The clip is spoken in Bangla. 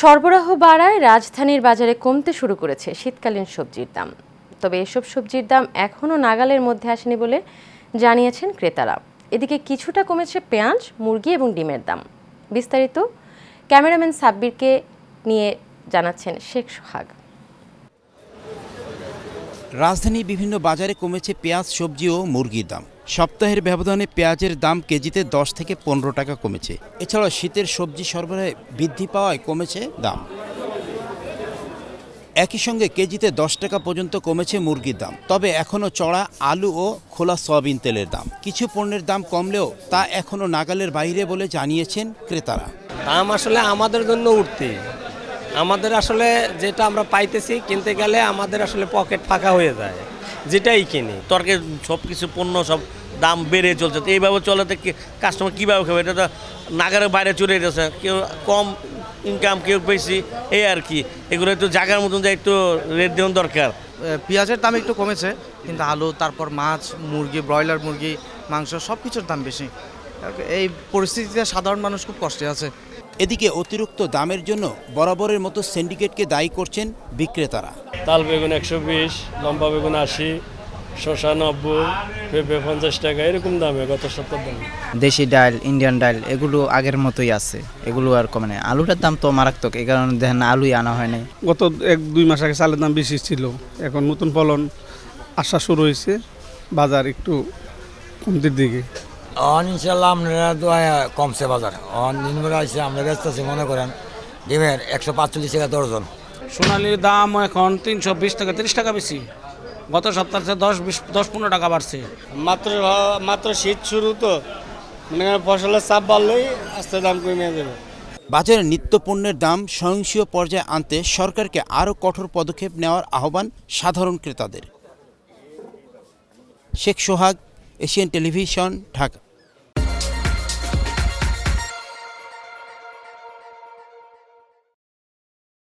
সরবরাহ বাড়ায় রাজধানীর বাজারে কমতে শুরু করেছে শীতকালীন সবজির দাম। তবে এসব সবজির দাম এখনও নাগালের মধ্যে আসেনি বলে জানিয়েছেন ক্রেতারা। এদিকে কিছুটা কমেছে পেঁয়াজ, মুরগি এবং ডিমের দাম। বিস্তারিত ক্যামেরাম্যান সাব্বিরকে নিয়ে জানাচ্ছেন শেখ সোহাগ। রাজধানীর বিভিন্ন বাজারে কমেছে পেঁয়াজ, সবজি ও মুরগির দাম। সপ্তাহের ব্যবধানে পেঁয়াজের দাম কেজিতে 10 থেকে 15 টাকা কমেছে। এছাড়া শীতের সবজি সরবরাহে বৃদ্ধি পাওয়ায় কমেছে দাম। একই সঙ্গে কেজিতে 10 টাকা পর্যন্ত কমেছে মুরগির দাম। তবে এখনও চড়া আলু ও খোলা সয়াবিন তেলের দাম। কিছু পণ্যের দাম কমলেও তা এখনও নাগালের বাইরে বলে জানিয়েছেন ক্রেতারা। দাম আসলে আমাদের জন্য উঠতি, আমাদের আসলে যেটা আমরা পাইতেছি কিনতে গেলে আমাদের আসলে পকেট ফাঁকা হয়ে যায়, যেটাই কিনি। তরকারি সব কিছু পণ্য সব দাম বেড়ে চলছে, তো এইভাবে চলে তো কাস্টমার কীভাবে খাবে? এটা তো নাগারের বাইরে চলে গেছে। কেউ কম ইনকাম, কেউ বেশি, এই আর কি। এগুলো একটু জায়গার মতন যে একটু রেট দেওয়ার দরকার। পেঁয়াজের দাম একটু কমেছে, কিন্তু আলু, তারপর মাছ, মুরগি, ব্রয়লার মুরগি, মাংস সব কিছুর দাম বেশি। এই পরিস্থিতিতে সাধারণ মানুষ খুব কষ্টে আছে। এদিকে অতিরিক্ত দামের জন্য বরাবরের মতো সিন্ডিকেটকে দায়ী করছেন বিক্রেতারা। তাল বেগুন 120, লম্বা বেগুন 80, শসা 90, পেঁপে 50 টাকা, এরকম দামে গত সপ্তাহ দাম। দেশি ডাল, ইন্ডিয়ান ডাল এগুলো আগের মতোই আছে, এগুলো আর কমে নাই। আলুটার দাম তো মারাত্মক, এই কারণে দেখেন আলুই আনা হয় নাই। গত 1-2 মাস আগে চালের দাম বেশি ছিল, এখন নতুন ফলন আসা শুরু হয়েছে, বাজার একটু কমতির দিকে। ইনশাল্লাহ আপনারা কমছে বাজার, দিনগুলো আসছে আমরা ব্যস্ত আছি। মনে করেন ডিমের 145 টাকা দর্জন। সোনালির দাম এখন 320 টাকা, 30 টাকা বেশি। গত সপ্তাহে 10-15 টাকা বাড়ছে। মাত্র শীত শুরু, তো মানে ফসলের চাপ বাড়লেই আস্তে দাম কমে যাবে। বাজারে নিত্য পণ্যের দাম সহনশীল পর্যায়ে আনতে সরকারকে আরও কঠোর পদক্ষেপ নেওয়ার আহ্বান সাধারণ ক্রেতাদের। শেখ সোহাগ, এশিয়ান টেলিভিশন, ঢাকা।